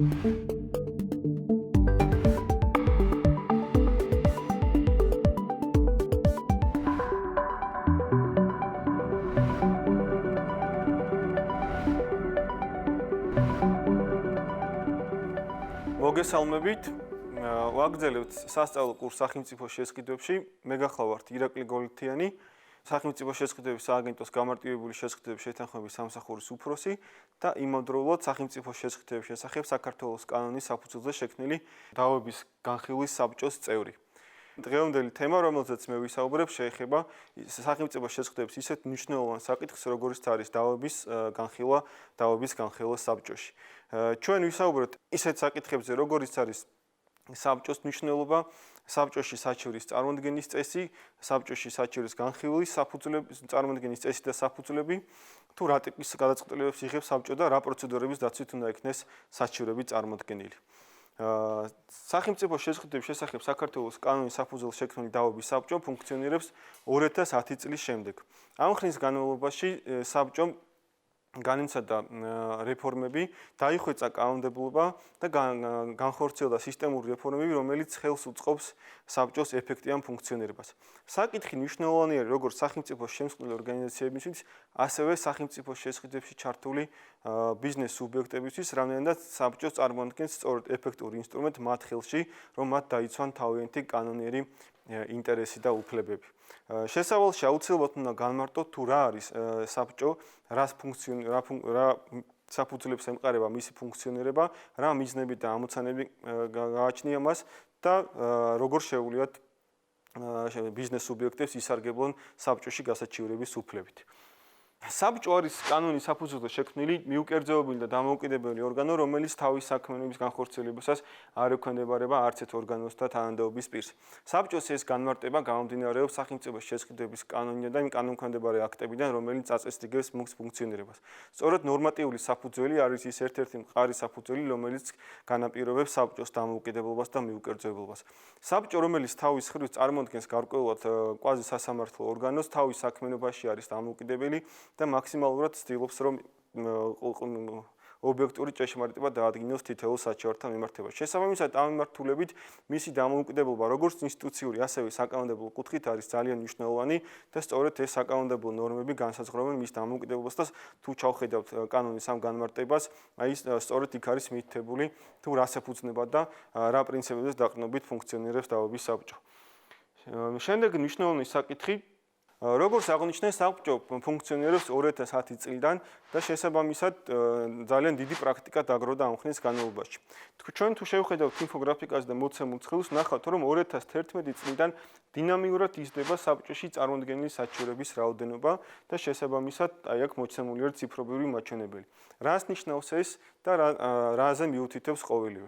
მოგესალმებით. ვაგრძელებთ სასწავლო კურსს სახელმწიფო შესყიდვებში. მე გახლავართ ირაკლი გოლითიანი, სახელმწიფო შესყიდვების სააგენტოს გამარტივებული შესყიდვების შეთანხმების სამსახურის უფროსი და იმავდროულად სახელმწიფო შესყიდვების შესახებ საქართველოს კანონის საფუძველზე შექმნილი დავების განხილვის საბჭოს წევრი. დღევანდელი თემა, რომელზეც მე ვისაუბრებ, შეეხება სახელმწიფო შესყიდვების ისეთ მნიშვნელოვან საკითხს, როგორიც არის დავების განხილვა საბჭოში. ჩვენ ვისაუბრებთ ისეთ საკითხებზე, როგორიც არის საბჭოს მნიშვნელობა, საბჭოში საჩივრის წარმოდგენის წესი, საბჭოში საჩივრის განხილვის წარმოდგენის წესი და საფუძვლები, თუ რა ტიპის გადაწყვეტილებებს იღებს საბჭო და რა პროცედურების დაცვით უნდა იქნეს საჩივრები წარმოდგენილი. სახელმწიფო შესყიდვების შესახებ საქართველოს კანონის საფუძველზე შექმნილი დავების საბჭო ფუნქციონირებს 2010 წლის შემდეგ. ამ ხნის განმავლობაში საბჭომ განიცადა რეფორმები, დაიხვეწა კანონმდებლობა და განხორციელდა სისტემური რეფორმები, რომელიც ხელს უწყობს საბჭოს ეფექტიან ფუნქციონირებას. საკითხი მნიშვნელოვანია როგორც სახელმწიფო შემსწავლელი ორგანიზაციებისთვის, ასევე სახელმწიფო შესყიდვებში ჩართული ბიზნეს სუბიექტებისთვის, რამდენადაც საბჭოს წარმოადგენს სწორედ ეფექტური ინსტრუმენტი მათ ხელში, რომ მათ დაიცვან თავიანთი კანონიერი ინტერესი და უფლებები. შესავალში აუცილებლად უნდა განმარტოთ თუ რა არის საბჭო, რა საფუძვლებს ემყარება მისი ფუნქციონირება, რა მიზნები და ამოცანები გააჩნია მას და როგორ შეუძლიათ ბიზნეს სუბიექტებს ისარგებლონ საბჭოში გასაჩივრების უფლებით. საბჭო არის კანონის საფუძველზე შექმნილი მიუკერძოებული და დამოუკიდებელი ორგანო, რომელიც თავის საქმიანობის განხორციელებისას არ ექვემდებარება არც ერთ ორგანოს და თანამდებობის პირს. საბჭოს ეს განმარტება გამომდინარეობს სახელმწიფოს შესყიდვების კანონიდან და იმ კანონქვემდებარე აქტებიდან, რომელიც წაწესრიგებს მის ფუნქციონირებას. სწორედ ნორმატიული საფუძველი არის ის ერთ-ერთი მყარი საფუძველი, რომელიც განაპირობებს საბჭოს დამოუკიდებლობას და მიუკერძოებულობას. საბჭო, რომელიც თავის მხრივ წარმოადგენს გარკვეულად კვაზი სასამართლო ორგანოს, თავის საქმიანობაში არის დამოუკიდებელი და მაქსიმალურად ცდილობს, რომ ობიექტური ჭეშმარიტება დაადგინოს თითოეულ საჩივართან მიმართებაში. შესაბამისად, ამ მიმართულებით მისი დამოუკიდებლობა როგორც ინსტიტუციური, ასევე საკანონმდებლო კუთხით არის ძალიან მნიშვნელოვანი და სწორედ ეს საკანონმდებლო ნორმები განსაზღვრავენ მის დამოუკიდებლობას და თუ ჩავხედავთ კანონის ამ განმარტებას, აი სწორედ იქ არის მითითებული თუ რას ეფუძნება და რა პრინციპებზე დაყრდნობით ფუნქციონირებს დავების საბჭო. შემდეგ მნიშვნელოვანი საკითხი როგორც აღნიშნე, საბჭო ფუნქციონირებს 2010 წლიდან და შესაბამისად ძალიან დიდი პრაქტიკა დაგროვდა ამ ხნის განმავლობაში. ჩვენ თუ შევხედავთ ინფოგრაფიკას და მოცემულ ცხილს, ნახავთ, რომ 2011 წლიდან დინამიურად იზრდება საბჭოში წარმოდგენილი საჩივრების რაოდენობა და შესაბამისად აი აქ მოცემული არის ციფრობრივი მაჩვენებელი. რას ნიშნავს ეს და რაზე მიუთითებს ყოველივე?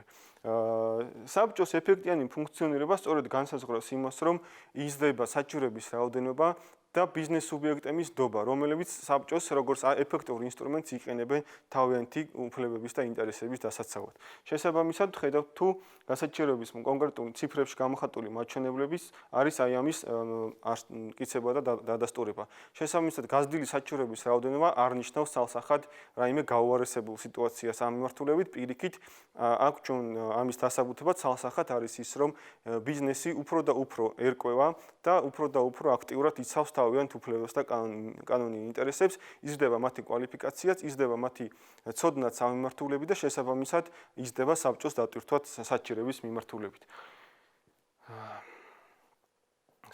საბჭოს ეფექტიანი ფუნქციონირება სწორედ განსაზღვრავს იმას, რომ იზრდება საჩივრების რაოდენობა და ბიზნეს სუბიექტების დობა, რომლებიც საბჭოს როგორც ეფექტურ ინსტრუმენტს იყენებენ თავიანთი უფლებების და ინტერესების დასაცავად. შესაბამისად, ხედავთ თუ გასაჩივრების კონკრეტული ციფრებში გამოხატული მაჩვენებლების არის აი ამის მტკიცება და დადასტურება. შესაბამისად, გაზრდილი საჩივრების რაოდენობა არ ნიშნავს ცალსახად რაიმე გაუარესებულ სიტუაციას ამ მიმართულებით, პირიქით, აქ ჩვენ ამის დასაბუთებად ცალსახად არის ის, რომ ბიზნესი უფრო და უფრო ერკვევა და უფრო აქტიურად იცავს თავიანთ უფლებებს და კანონიერ ინტერესებს, იზრდება მათი კვალიფიკაციაც, იზრდება მათი ცოდნაც ამ მიმართულებით და შესაბამისად იზრდება საბჭოს დატვირთვად საჩივრების მიმართულებით.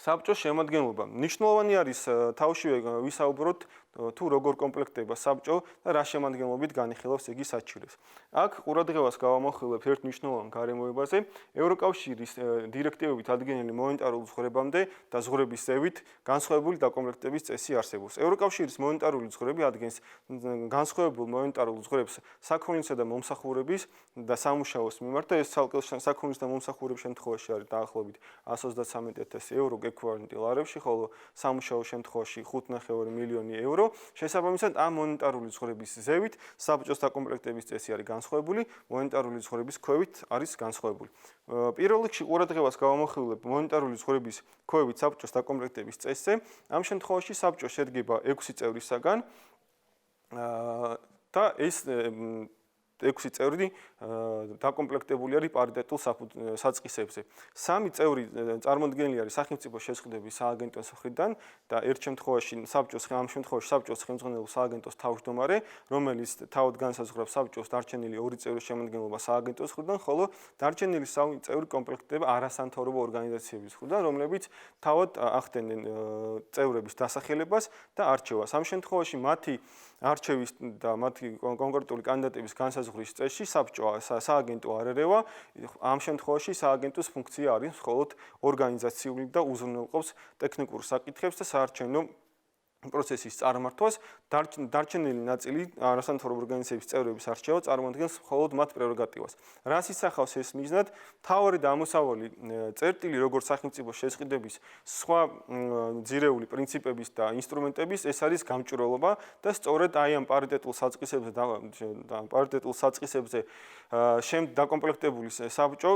საბჭოს შემადგენლობა. მნიშვნელოვანი არის თავშივე ვისაუბროთ თუ როგორ კომპლექტდება საბჭო და რა შემადგენლობით განიხილავს იგი საჩივრებს. აქ ყურადღებას გავამახვილებ ერთ მნიშვნელოვან გარემოებაზე, ევროკავშირის დირექტივებით ადგენილი მონეტარული ზღვრებამდე და ზღვრების ზევით განსხვავებული დაკომპლექტების წესი არსებობს. ევროკავშირის მონეტარული ზღვრები ადგენს განსხვავებულ მონეტარულ ზღვრებს საქონლისა და მომსახურების და სამუშაოს მიმართ და ეს ცალკე საქონლის და მომსახურების შემთხვევაში არის დაახლოებით 133,000 евро ეკვივალენტი ლარებში, ხოლო სამუშაოს შემთხვევაში 5,5 მილიონი евро. შესაბამისად, ამ მონეტარული ზღვრების ზევით საბჭოს დაკომპლექტების წესი არის განსხვავებული, მონეტარული ზღვრების ქვევით არის განსხვავებული. პირველ რიგში ყურადღებას გავამახვილებ მონეტარული ზღვრების ქვევით საბჭოს დაკომპლექტების წესზე. ამ შემთხვევაში საბჭო შედგება 6 წევრისაგან და ეს 6 წევრი დაკომპლექტებული არის პარიტეტულ საწყისებზე. 3 წევრი წარმოდგენილი არის სახელმწიფო შესყიდვების სააგენტოს მხრიდან და ერთ შემთხვევაში საბჭოს ხელმძღვანელ სააგენტოს თავმჯდომარე, რომელიც თავად განსაზღვრავს საბჭოს დარჩენილი 2 წევრის შემადგენლობა სააგენტოს მხრიდან, ხოლო დარჩენილი 3 წევრი კომპლექტდება არასამთავრობო ორგანიზაციების მხრიდან, რომლებიც თავად ახდენენ წევრების დასახელებას და არჩევას. ამ შემთხვევაში მათი არჩევის და მათი კონკრეტული კანდიდატების განსაზღვრის წესში სააგენტო არ ერევა. ამ შემთხვევაში სააგენტოს ფუნქცია არის მხოლოდ ორგანიზაციული და უზრუნველყოფს ტექნიკურ საკითხებს და საარჩევნო პროცესის წარმართვას. დარჩენილი ნაწილი არასამთავრობო ორგანიზაციების წევრების არჩევა წარმოადგენს მხოლოდ მათ პრეროგატივას. რას ისახავს ეს მიზნად? მთავარი და ამოსავალი წერტილი, როგორც სახელმწიფო შესყიდვების სხვა ძირეული პრინციპების და ინსტრუმენტების, ეს არის გამჭვირვალობა და სწორედ აი ამ პარიტეტულ საწყისებზე დაკომპლექტებული საბჭო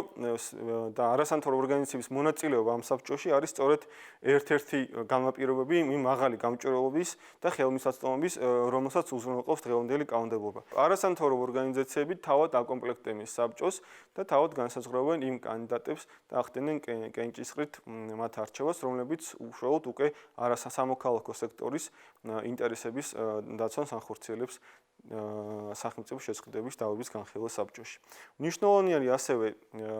და არასამთავრობო ორგანიზაციების მონაწილეობა ამ საბჭოში არის სწორედ ერთ-ერთი განმაპირობები იმ მაღალი გამჭვირვალობის და ხელმისაწვდომობის, რომელსაც უზრუნველყოფს დღევანდელი კანონმდებლობა. არასამთავრობო ორგანიზაციები თავად აკომპლექტებენ საბჭოს და თავად განსაზღვრავენ იმ კანდიდატებს და ახდენენ კენჭისყრით მათ არჩევას, რომლებიც უშუალოდ უკვე არასამოქალაქო სექტორის ინტერესების დაცვას ანხორციელებს სახელმწიფო შესყიდვების დავების განხილვა საბჭოში. მნიშვნელოვანი არის ასევე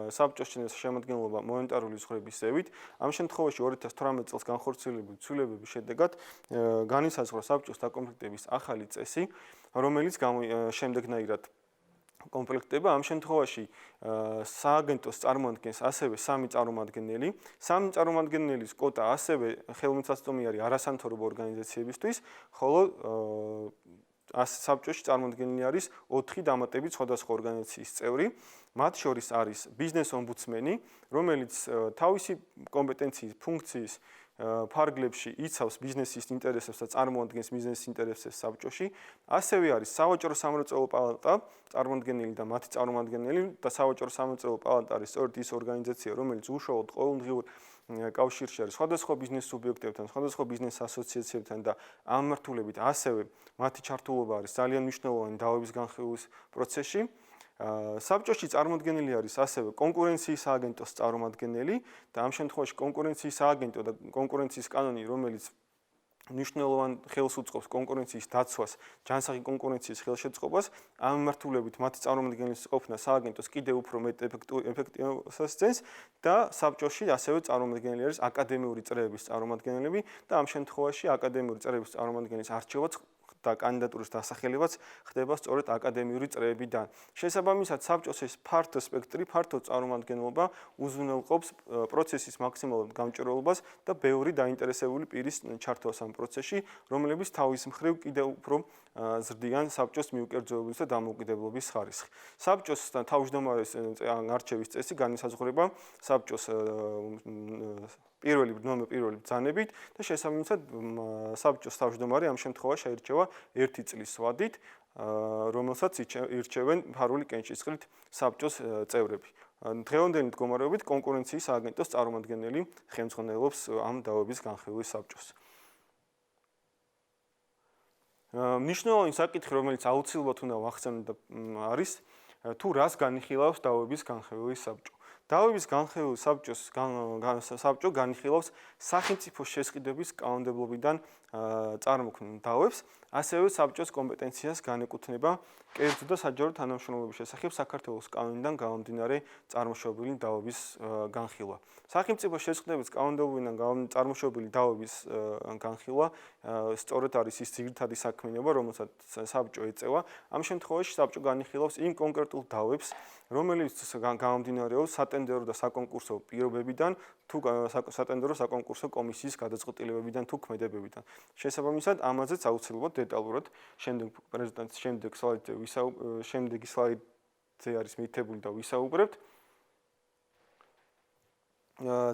საბჭოს შემადგენლობა მონეტარული ზღვრების ზევით. ამ შემთხვევაში 2018 წელს განხორციელებული ცვლილებების შედეგად განისაზღვრა საბჭოს დაკომპლექტების ახალი წესი, რომელიც შემდეგნაირად კომპლექტდება. ამ შემთხვევაში სააგენტოს წარმოადგენს ასევე 3 წარმომადგენელი. 3 წარმომადგენელის კვოტა ასევე ხელმისაწვდომი არის არასამთავრობო ორგანიზაციებისთვის, ხოლო საბჭოში წარმოდგენილი არის 4 დამატებით სხვადასხვა ორგანიზაციის წევრი. მათ შორის არის ბიზნეს ომბუდსმენი, რომელიც თავისი კომპეტენციის ფუნქციის ფარგლებში იცავს ბიზნესის ინტერესებს და წარმოადგენს ბიზნესის ინტერესებს საბჭოში. ასევე არის სავაჭრო სამრეწველო პალატა წარმოდგენილი და მათი წარმომადგენელი და სავაჭრო სამრეწველო პალატა არის სწორედ ის ორგანიზაცია, რომელიც უშუალოდ ყოველდღიურ კავშირში არის სხვადასხვა ბიზნეს სუბიექტებთან, სხვადასხვა ბიზნეს ასოციაციებთან და ამ მიმართულებით ასევე მათი ჩართულობა არის ძალიან მნიშვნელოვანი დავების განხილვის პროცესში. საბჭოში წარმოდგენილი არის ასევე კონკურენციის სააგენტოს წარმომადგენელი და ამ შემთხვევაში კონკურენციის სააგენტო და კონკურენციის კანონი, რომელიც მნიშვნელოვან ხელს უწყობს კონკურენციის დაცვას, ჯანსაღი კონკურენციის ხელშეწყობას, ამ მიმართულებით მათი წარმომადგენლის ყოფნა სააგენტოს კიდევ უფრო მეტ ეფექტივობას ძენს და საბჭოში ასევე წარმომადგენელი არის აკადემიური წრეების წარმომადგენლები და ამ შემთხვევაში აკადემიური წრეების წარმომადგენლის არჩევაც და კანდიდატურის დასახელებაც ხდება სწორედ აკადემიური წრეებიდან. შესაბამისად, საბჭოს ეს ფართო სპექტრი, ფართო წარმომადგენლობა უზრუნველყოფს პროცესის მაქსიმალურ გამჭვირვალობას და ბევრი დაინტერესებული პირის ჩართვას ამ პროცესში, რომლებიც თავის მხრივ კიდევ უფრო ზრდიან საბჭოს მიუკერძოებების და დამოუკიდებლობის ხარისხს. საბჭოს თავმჯდომარის არჩევის წესი განისაზღვრება საბჭოს პირველი ბრძანებით და შესაბამისად საბჭოს თავმჯდომარე ამ შემთხვევაში შეირჩევა 1 წლის ვადით, რომელსაც ირჩევენ ფარული კენჭისყრით საბჭოს წევრები. დღევანდელი მდგომარეობით კონკურენციის სააგენტოს წარმომადგენელი ხელმძღვანელობს ამ დავების განხილვის საბჭოს. მნიშვნელოვანი საკითხი, რომელიც აუცილებლად უნდა ვახსენოთ არის თუ რას განიხილავს დავების განხილვის საბჭო. დავების განხილვის საბჭო განიხილავს სახელმწიფო შესყიდვების კანონმდებლობიდან წარმოქმნილ დავებს, ასევე საბჭოს კომპეტენციას განეკუთვნება კერძო და საჯარო თანამშრომლობის შესახებ საქართველოს კანონიდან გამომდინარე წარმოშობილი დავების განხილვა. სახელმწიფო შესყიდვების კანონმდებლობიდან წარმოშობილი დავების განხილვა სწორედ არის ის ძირითადი საქმიანობა, რომელსაც საბჭო ეწევა. ამ შემთხვევაში საბჭო განიხილავს იმ კონკრეტულ დავებს, რომელიც გამომდინარეობს სატენდერო და საკონკურსო პირობებიდან, თუ სატენდერო საკონკურსო კომისიის გადაწყვეტილებებიდან თუ ქმედებებიდან. შესაბამისად, ამაზეც აუცილებლად დეტალურად შემდეგი სლაიდზე არის მითებული და ვისაუბრებთ.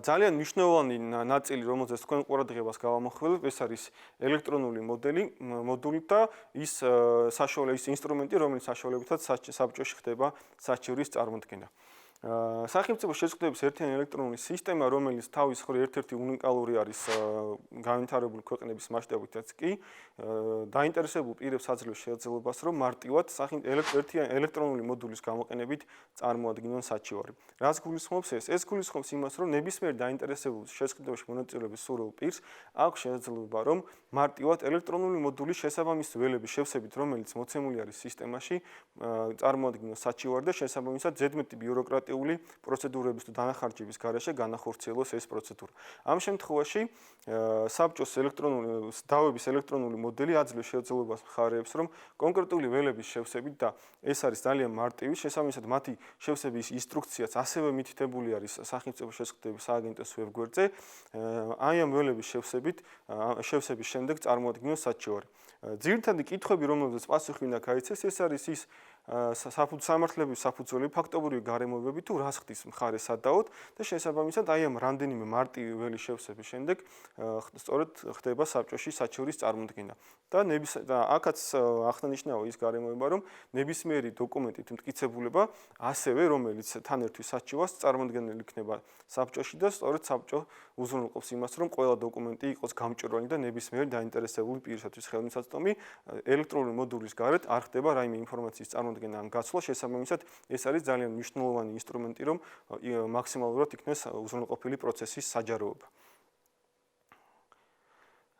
ძალიან მნიშვნელოვანი ნაწილი, რომელზეც თქვენ ყურადღებას გავამახვილებ, ეს არის ელექტრონული მოდული და ის ინსტრუმენტი, რომელიც საშუალებითაც საბჭოში ხდება საჩივრის წარმოქმნა. სახელმწიფო შეზღუდვების ერთიანი ელექტრონული სისტემა, რომელიც თავის მხრივ ერთ-ერთი უნიკალური არის განვითარებული ქვეყნების მასშტაბითაც კი, დაინტერესებულ პირებს აძლევს შესაძლებლობას, რომ მარტივად ერთიანი ელექტრონული მოდულის გამოყენებით წარმოადგინონ საჩივარი. რას გულისხმობს ეს? ეს გულისხმობს იმას, რომ ნებისმიერ დაინტერესებულ შეზღუდვებში მონაწილეობის სურვილ პირს აქვს შესაძლებლობა, რომ მარტივად ელექტრონული მოდულის შესაბამისი ველების შევსებით, რომელიც მოცემული არის სისტემაში, წარმოადგინოს საჩივარი და შესაბამისად ზედმეტი ბიუროკრატიული პროცედურების თუ დანახარჯების გარეშე განახორციელოს ეს პროცედურა. ამ შემთხვევაში საბჭოს დავების ელექტრონული მოდელი აძლევს შესაძლებლობას მხარეებს, რომ კონკრეტული ველების შევსებით და ეს არის ძალიან მარტივი, შესაბამისად მათი შევსების ინსტრუქციაც ასევე მითითებული არის სახელმწიფო შეზღუდვების სააგენტოს ვებგვერდზე. აი ამ ველების შევსების შემდეგ წარმოადგინოს საჩივარი. ძირითადი კითხვები, რომელზეც პასუხი უნდა გაიცეს, ეს არის ის სამართლების საფუძველი, ფაქტობრივი გარემოებები თუ რას ხდის მხარე სადაოდ და შესაბამისად აი ამ რამდენიმე მარტივი ველის შევსების შემდეგ სწორედ ხდება საბჭოში საჩივრის წარმოდგენა. და აქაც აღსანიშნავია ის გარემოება, რომ ნებისმიერი დოკუმენტით მტკიცებულება ასევე, რომელიც თან ერთვის საჩივარს, წარმოდგენილი იქნება საბჭოში და სწორედ საბჭო უზრუნველყოფს იმას, რომ ყველა დოკუმენტი იყოს გამჭვირვალე და ნებისმიერი დაინტერესებული პირისათვის ხელმისაწვდომი ელექტრონული მოდულის გარეთ არ ხდება რაიმე ინფორმაციის წარმოდგენა ან გაცვლა, შესაბამისად ეს არის ძალიან მნიშვნელოვანი ინსტრუმენტი, რომ მაქსიმალურად იქნეს უზრუნველყოფილი პროცესის საჯაროება.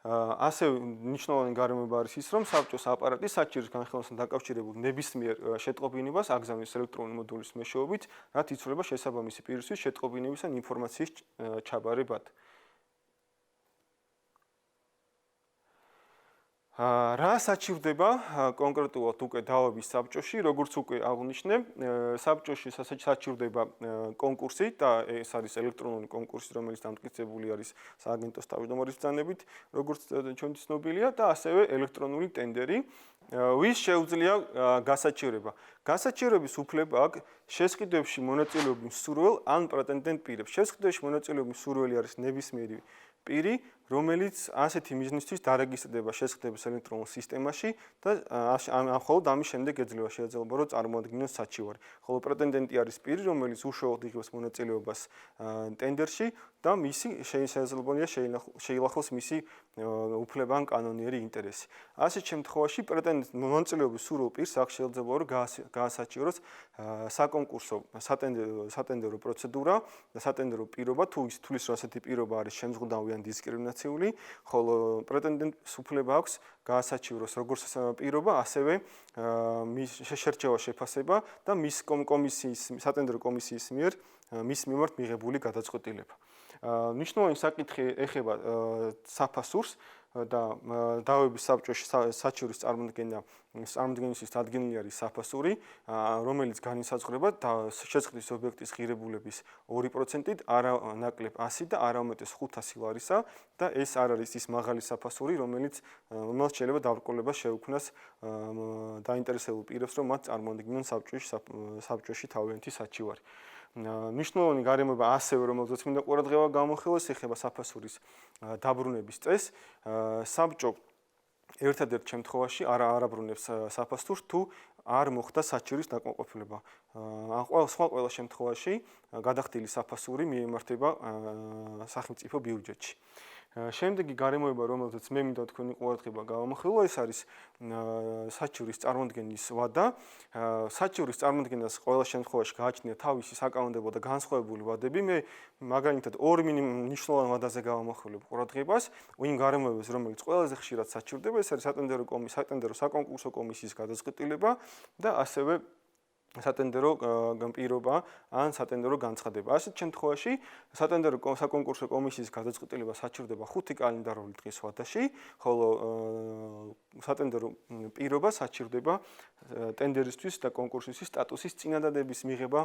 ასევე მნიშვნელოვანი გარემოება არის ის, რომ საბჭოს აპარატი საჩივრის განხილვასთან დაკავშირებულ ნებისმიერ შეტყობინებას აგზავნის ელექტრონული მოდულის მეშვეობით, რაც იცვლება შესაბამისი პირისთვის შეტყობინების ან ინფორმაციის ჩაბარებად. რა საჩივდება კონკრეტულად უკვე დავების საბჭოში, როგორც უკვე აღნიშნე, საბჭოში საჩივდება კონკურსი და ეს არის ელექტრონული კონკურსი, რომელიც დამტკიცებული არის სააგენტოს თავმჯდომარის ბრძანებით, როგორც ჩვენი ცნობილია და ასევე ელექტრონული ტენდერი, ვის შეუძლია გასაჩივრება. გასაჩივრების უფლება აქვს შეზღუდვებში მონაწილეობის მსურველ ან პრეტენდენტ პირებს. შეზღუდვებში მონაწილეობის მსურველი არის ნებისმიერი პირი, რომელიც ასეთი მიზნისთვის დარეგისტრდება შეზღუდვების ელექტრონულ სისტემაში და მხოლოდ ამის შემდეგ ეძლევა შესაძლებლობა, რომ წარმოადგინოს საჩივარი. ხოლო პრეტენდენტი არის პირი, რომელიც უშუალოდ იღებს მონაწილეობას ტენდერში და მისი შესაძლებელია შეილახოს მისი უფლება ან კანონიერი ინტერესი. ასეთ შემთხვევაში პრეტენდენტის მონაწილეობის სურვილ პირს აქვს შესაძლებლობა, რომ გაასაჩივროს საკონკურსო სატენდერო პროცედურა და სატენდერო პირობა, თუ ის თulis რომ ასეთი პირობა არის შემზღუდავი ან დისკრიმინაციული, ხოლო პრეტენდენტს უფლება აქვს გაასაჩივროს როგორც პირობა, ასევე მის შერჩევა შეფასება და მის სატენდერო კომისიის მიერ მის მიმართ მიღებული გადაწყვეტილება. მნიშვნელოვანი საკითხი ეხება საფასურს და დავების საბჭოში საჩივრის წარმოდგენისთვის დადგენილი არის საფასური, რომელიც განისაზღვრება შეზღუდვის ობიექტის ღირებულების 2%-ით, არა ნაკლებ 100 და არა უმეტეს 500 ლარისა და ეს არ არის ის მაღალი საფასური, რომელიც შეიძლება დაბრკოლება შეუქმნას დაინტერესებულ პირებს, რომ მათ წარმოადგინონ საბჭოში თავიანთი საჩივარი. მნიშვნელოვანი გარემოება ასევე, რომელზეც მინდა ყურადღება გამოვხილოს, ეხება საფასურის დაბრუნების წესს. საბჭო ერთადერთ შემთხვევაში არ აბრუნებს საფასურს, თუ არ მოხდა საჩივრის დაკმაყოფილება. სხვა ყველა შემთხვევაში გადახდილი საფასური მიემართება სახელმწიფო ბიუჯეტში. შემდეგი გარემოება, რომელზეც მე მინდა თქვენი ყურადღება გავამახვილო, ეს არის საჩივრის წარმოდგენის ვადა. საჩივრის წარმოდგენას ყველა შემთხვევაში გააჩნია თავისი საკანონმდებლო და განსხვავებული ვადები. მე მაგალითად ორი მნიშვნელოვან ვადაზე გავამახვილებ ყურადღებას. იმ გარემოებებს, რომელიც ყველაზე ხშირად საჩივრდება, ეს არის სატენდერო საკონკურსო კომისიის გადაწყვეტილება და ასევე სატენდერო პირობა ან სატენდერო განცხადება. ასეთ შემთხვევაში სატენდერო საკონკურსო კომისიის გადაწყვეტილება საჩივრდება 5 კალენდარული დღის ვადაში, ხოლო სატენდერო პირობა საჩივრდება ტენდერისთვის და კონკურსისთვის სტატუსის წინადადების მიღება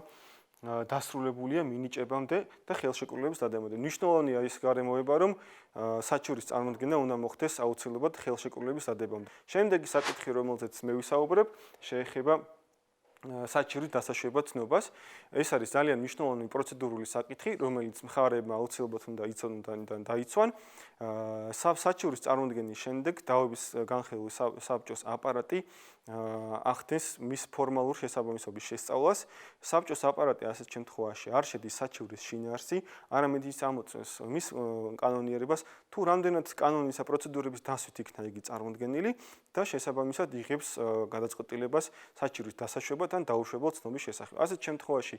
დასრულებულია მინიჭებამდე და ხელშეკრულების დადებამდე. მნიშვნელოვანია ის გარემოება, რომ საჩივრის წარმოდგენა უნდა მოხდეს აუცილებლად ხელშეკრულების დადებამდე. შემდეგი საკითხი, რომელზეც მე ვისაუბრებ, შეეხება საჩივრის დასაშვება ცნობას. ეს არის ძალიან მნიშვნელოვანი პროცედურული საკითხი, რომელიც მხარეებმა აუცილებლად უნდა იცოდონ და დაიცვან. საჩივრის წარმოდგენის შემდეგ დავების განხილვის საბჭოს აპარატი ახდენს მის ფორმალურ შესაბამისობის შესწავლას. საბჭოს აპარატი ასეთ შემთხვევაში არ შედის საჩივრის შინაარსი, არამედ ის ამოწმებს მის კანონიერებას, თუ რამდენად კანონისა პროცედურების დასვით იქნა იგი წარმოდგენილი და შესაბამისად იღებს გადაწყვეტილებას საჩივრის დასაშვებად ან დაუშვებელ ცნობის შესახებ. ასეთ შემთხვევაში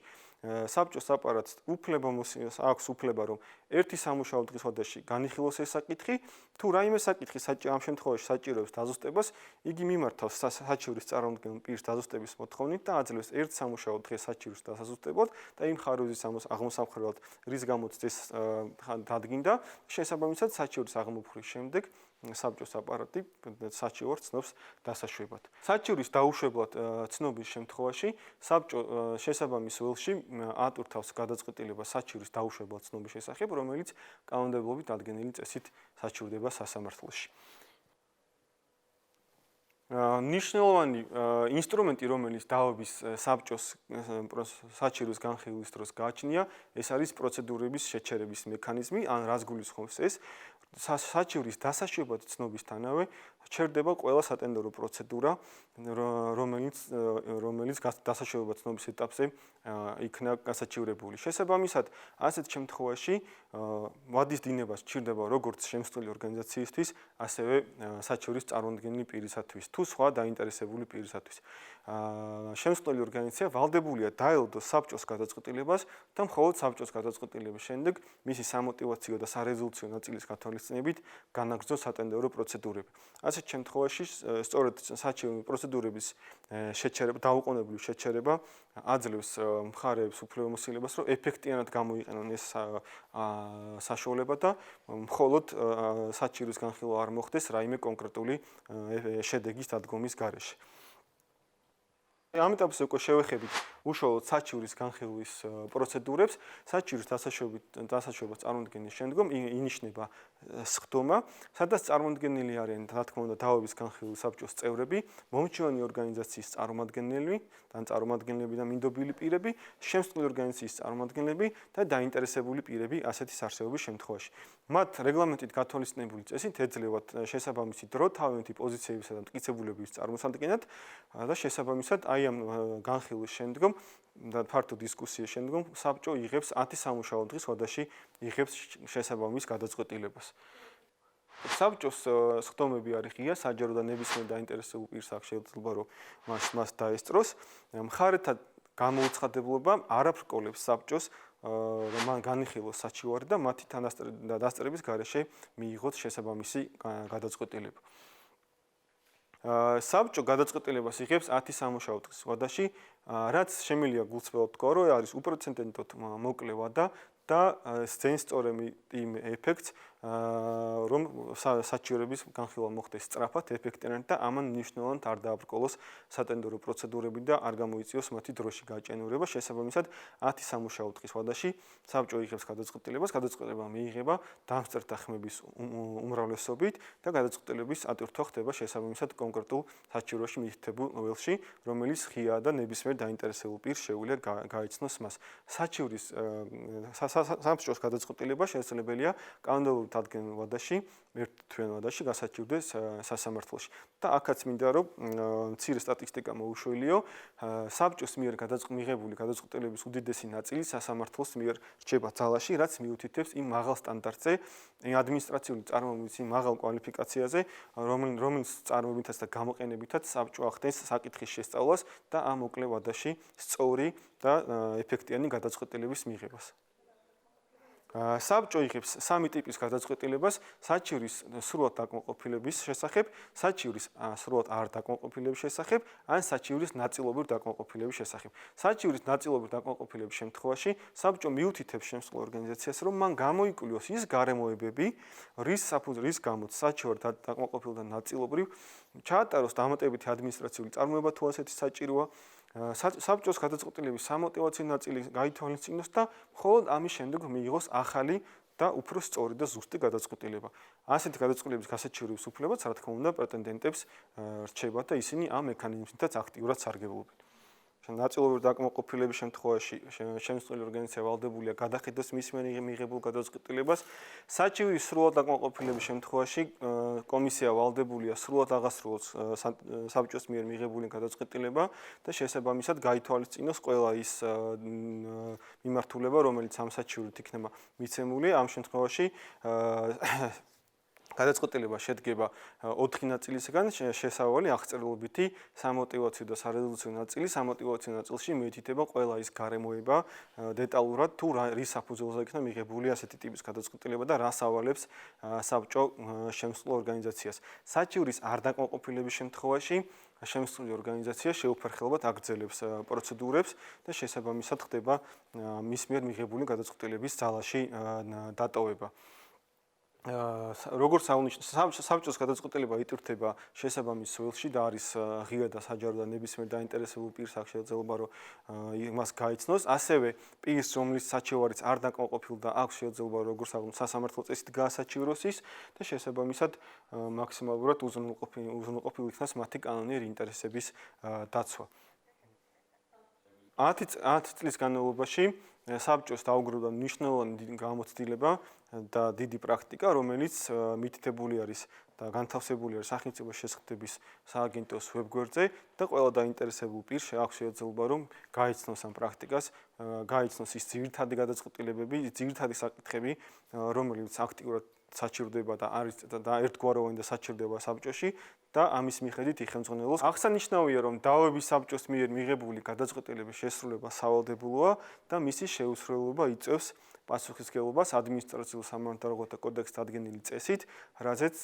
საბჭოს აპარატს აქვს უფლება, რომ ერთი სამუშაო დღის ვადაში განიხილოს ეს საკითხი, თუ რაიმე საკითხი ამ შემთხვევაში საჭიროებს დაზუსტებას, იგი მიმართავს საჩივრის წარმოდგენილ პირს დაზუსტების მოთხოვნით და აძლევს ერთ სამუშაო დღეს საჩივრის დასაზუსტებლად და იმ ხარვეზის აღმოსამხვრევად, რის გამოც ეს დადგინდა, შესაბამისად საჩივრის აღმოფხვის შემდეგ საბჭოს აპარატი საჩივარს ცნობს დასაშვებად. საჩივრის დაუშვებლად ცნობის შემთხვევაში საბჭო შესაბამის ველში ატვირთავს გადაწყვეტილებას საჩივრის დაუშვებლად ცნობის შესახებ, რომელიც კანონმდებლობით ადგენილი წესით საჩივრდება სასამართლოში. ნიშნულოვანი ინსტრუმენტი, რომელიც დაობის საბჭოს საჩივრის განხილვის დროს გააჩნია, ეს არის პროცედურების შეჩერების მექანიზმი, ან რას გულისხმობს ეს? საჩივრის დასაშვებად ცნობისთანავე ჩერდება ყველა სატენდერო პროცედურა, რომელიც დასაშვებად ცნობის ეტაპზე იქნა გასაჩივრებული. შესაბამისად, ასეთ შემთხვევაში ვადის დინებას ჩერდება როგორც შემსწავლელი ორგანიზაციისთვის, ასევე საჩივრის წარმოდგენილი პირისათვის, თუ სხვა დაინტერესებული პირისათვის. შემსწავლელი ორგანიზაცია ვალდებულია დაელოდოს საბჭოს გადაწყვეტილებას და მხოლოდ საბჭოს გადაწყვეტილების შემდეგ მისი სამოტივაციო და სარეზოლუციო ნაწილის გათვალისწინებით განაგრძოს სატენდერო პროცედურები. ასეთ შემთხვევაში სწორედ საჩივრის პროცედურების შეჩერება, დაუყოვნებლივ შეჩერება აძლევს მხარეებს უფლებამოსილებას, რომ ეფექტიანად გამოიყენონ ეს საშუალება და მხოლოდ საჩივრის განხილვა არ მოხდეს რაიმე კონკრეტული შედეგის დადგომის გარეშე. ამ ეტაპზე უკვე შევეხებით უშუალოდ საჩივრის განხილვის პროცედურებს. საჩივრის დასაშვებას წარმოდგენის შემდგომ ინიშნება სხდომა, სადაც წარმოდგენილი არიან, რა თქმა უნდა, დაავების განხილვის საბჭოს წევრები, მომჩივანი ორგანიზაციის წარმომადგენლები და მინდობილი პირები, შემსწავლელი ორგანიზაციის წარმომადგენლები და დაინტერესებული პირები ასეთის არსებობის შემთხვევაში. მათ რეგლამენტით გათვალისწინებული წესით ეძლევათ შესაბამისი დრო თავიანთი პოზიციებისა და მტკიცებულებების წარმოსადგენად და შესაბამისად აი ამ განხილვის შემდგომ და ფართო დისკუსიის შემდგომ საბჭო იღებს 10 სამუშაო დღის ვადაში იღებს შესაბამის გადაწყვეტილებას. საბჭოს სხდომები არის ღია, საჯარო და ნებისმიერ დაინტერესებულ პირს აქვს შეიძლება რომ მას დაესწროს. მხარეთა გამოუცხადებლობა არ აბრკოლებს საბჭოს რომ მან განიხილოს საჩივარი და მათი დასწრების გარეშე მიიღოს შესაბამისი გადაწყვეტილება. საბჭო გადაწყვეტილებას იღებს 10 სამუშაო დღის ვადაში, რაც შემიძლია გულწრფელად თქვა, რომ არის უპრეცედენტოდ მოკლე ვადა და სცენს სწორედ იმ ეფექტს, რომ საჩივრების განხილვა მოხდეს სწრაფად, ეფექტიანად და ამან მნიშვნელოვნად არ დააბრკოლოს სატენდერო პროცედურები და არ გამოიწვიოს მათი დროში გაჭიანურება. შესაბამისად, 10 სამუშაო დღის ვადაში საბჭო იღებს გადაწყვეტილებას, გადაწყვეტილება მიიღება დამსწრეთა ხმების უმრავლესობით და გადაწყვეტილების ატვირთვა ხდება შესაბამისად კონკრეტულ საჩივროში მითითებულ ველში, რომელიც ღიაა და ნებისმიერ დაინტერესებულ პირს შეუძლია გაიცნოს მას. საჩივრის საბჭოს გადაწყვეტილება შესაძლებელია კანონმდებლობით ადგენილ ვადაში, ერთთვიან ვადაში გასაჩივრდეს სასამართლოში. და აქაც მინდა რომ მცირე სტატისტიკა მოუშველიო, საბჭოს მიერ მიღებული გადაწყვეტილების უდიდესი ნაწილი სასამართლოს მიერ რჩება ძალაში, რაც მიუთითებს იმ მაღალ სტანდარტზე, ადმინისტრაციული წარმოებების იმ მაღალ კვალიფიკაციაზე, რომელიც წარმოებითაც და გამოყენებითაც საბჭო ახდენს საკითხის შესწავლას და ამ მოკლე ვადაში სწორი და ეფექტიანი გადაწყვეტილების მიღებას. საბჭო იღებს 3 ტიპის გადაწყვეტილებას: საჩივრის სრულად დაკმაყოფილების შესახებ, საჩივრის სრულად არ დაკმაყოფილების შესახებ, ან საჩივრის ნაწილობრივ დაკმაყოფილების შესახებ. საჩივრის ნაწილობრივ დაკმაყოფილების შემთხვევაში საბჭო მიუთითებს შემსწავლელ ორგანიზაციას, რომ მან გამოიკლიოს ის გარემოებები, რის გამოც საჩივარ დაკმაყოფილდა ნაწილობრივ ჩაატაროს დამატებითი ადმინისტრაციული წარმოება თუ ასეთი საჭიროა. საბჭოს გადაწყვეტილების სამოტივაციო ნაწილი გაითვალისწინოს და მხოლოდ ამის შემდეგ მიიღოს ახალი და უფრო სწორი და ზუსტი გადაწყვეტილება. ასეთი გადაწყვეტილების გასაჩივრების უფლებაც, რა თქმა უნდა, პრეტენდენტებს რჩება და ისინი ამ მექანიზმითაც აქტიურად სარგებლობენ. ნაწილობრივ დაკმაყოფილების შემთხვევაში შემსწავლელი ორგანიზაცია ვალდებულია გადახედოს მის მიერ მიღებულ გადაწყვეტილებას. საჩივრის სრულად დაკმაყოფილების შემთხვევაში კომისია ვალდებულია სრულად აღასრულოს საბჭოს მიერ მიღებული გადაწყვეტილება და შესაბამისად გაითვალისწინოს ყველა ის მიმართულება, რომელიც ამ საჩივრით იქნება მიცემული. ამ შემთხვევაში გადაწყვეტილება შედგება 4 ნაწილისგან, შესავალი აღწერილობითი სამოტივაციო და სარეზოლუციო ნაწილი. სამოტივაციო ნაწილში მიეთითება ყველა ის გარემოება დეტალურად, თუ რის საფუძველზე იქნება მიღებული ასეთი ტიპის გადაწყვეტილება და რას ავალებს საბჭო შემსწავლელ ორგანიზაციას. საჩივრის არ დაკმაყოფილების შემთხვევაში შემსწავლელი ორგანიზაცია შეუფერხებლად აგრძელებს პროცედურებს და შესაბამისად ხდება მის მიერ მიღებული გადაწყვეტილების ძალაში დატოვება. როგორც აღნიშნეთ, საბჭოს გადაწყვეტილება იტვირთება შესაბამის სველში და არის ღია და საჯარო და ნებისმიერ დაინტერესებულ პირს აქვს შესაძლებლობა, რომ იმას გაიცნოს. ასევე პირს, რომლის საჩივარიც არ დაკმაყოფილდა, აქვს შესაძლებლობა, როგორც აღნიშნეთ, სასამართლო წესით გაასაჩივროს ის და შესაბამისად მაქსიმალურად უზრუნველყოფილ იქნას მათი კანონიერი ინტერესების დაცვა. 10 წლის განმავლობაში საბჭოს დაუგროვდა მნიშვნელოვანი გამოცდილება და დიდი პრაქტიკა, რომელიც მითითებული არის და განთავსებული არის სახელმწიფო შესახდების სააგენტოს ვებგვერდზე და ყველა დაინტერესებულ პირს აქვს შესაძლებლობა, რომ გაიცნოს ამ პრაქტიკას, გაიცნოს ის ძირითადი გადაწყვეტილებები, ძირითადი საკითხები, რომელიც აქტიურად საჩივრდება და არის და ერთგვაროვანი და საჩივრდება საბჭოში და ამის მიხედვით იხელმძღვანელობს. აღსანიშნავია, რომ დაავების საბჭოს მიერ მიღებული გადაწყვეტილების შესრულება სავალდებულოა და მისი შეუსრულება იწევს პასუხისმგებლობას ადმინისტრაციულ-სამართალდამცავთა კოდექსის დადგენილი წესით, რაზეც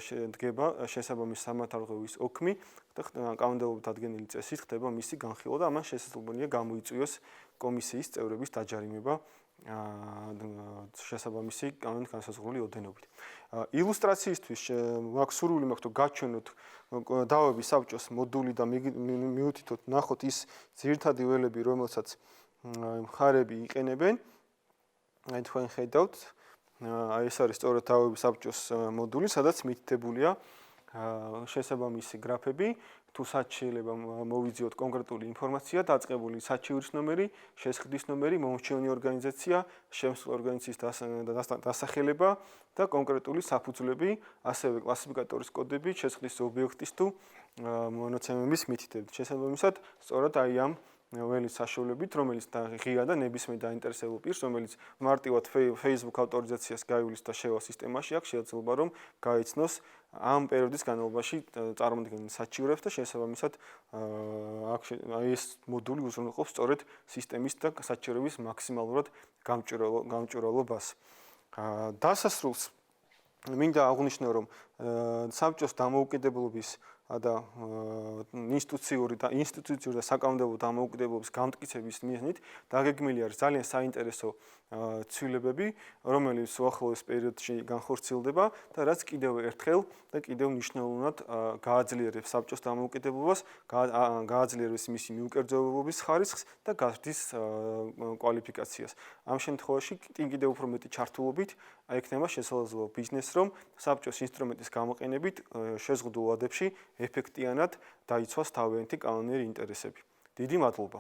შედგება შესაბამის სამართალდამცავი ოქმი და კანონმდებლობით დადგენილი წესით ხდება მისი განხილვა და ამას შესაძლებელია გამოიწვიოს კომისიის წევრების დაჯარიმება შესაბამისი კანონით განსაზღვრული ოდენობით. ილუსტრაციისთვის მაქვს სურვილი მაქვს, რომ გაჩვენოთ დაავების საბჭოს მოდული და მივუთითოთ, ნახოთ ის ძირითადი ველები, რომელსაც მხარები იყენებენ. აი თქვენ ხედავთ, ეს არის სწორედ დაავების საბჭოს მოდული, სადაც მითითებულია შესაბამისი გრაფები, თუ შეიძლება მოვიძიოთ კონკრეტული ინფორმაცია, დაწყებული საჩივრის ნომერი, შესხდის ნომერი, მომრჩენელი ორგანიზაცია, შემსწავლელი ორგანიზაციის დასახელება და კონკრეტული საფუძვლები, ასევე კლასიფიკატორის კოდები, შესხდის ობიექტის თუ მონაცემების მითითებით. შესაბამისად, სწორად აი ამ ველის საშუალებით, რომელიც ღია და ნებისმიერ დაინტერესებულ პირს, რომელიც მარტივად Facebook ავტორიზაციას გაივლის და შევა სისტემაში, აქვს შესაძლებლობა, რომ გაიცნოს ამ პერიოდის განმავლობაში წარმოქმნილ საჩივრებს და შესაბამისად აი ეს მოდული უზრუნველყოფს სწორედ სისტემის და საჩივრების მაქსიმალურად გამჭვირვალობას. დასასრულს მინდა აღვნიშნო, რომ საბჭოს დამოუკიდებლობის და ინსტიტუციური და საკანონმდებლო დამოუკიდებლობის გამტკიცების მიზნით დაგეგმილი არის ძალიან საინტერესო ცვლილებები, რომელიც უახლოეს პერიოდში განხორციელდება და რაც კიდევ ერთხელ და კიდევ მნიშვნელოვნად გააძლიერებს საბჭოს დამოუკიდებლობას, გააძლიერებს მისი მიუკერძოებების ხარისხს და გაზრდის კვალიფიკაციას. ამ შემთხვევაში კიდევ უფრო მეტი ჩართულობით ექნება შესაძლებლობა ბიზნესს, რომ საბჭოს ინსტრუმენტის გამოყენებით შეზღუდულ ვადებში ეფექტიანად დაიცვას თავიანთი კანონიერი ინტერესები. დიდი მადლობა.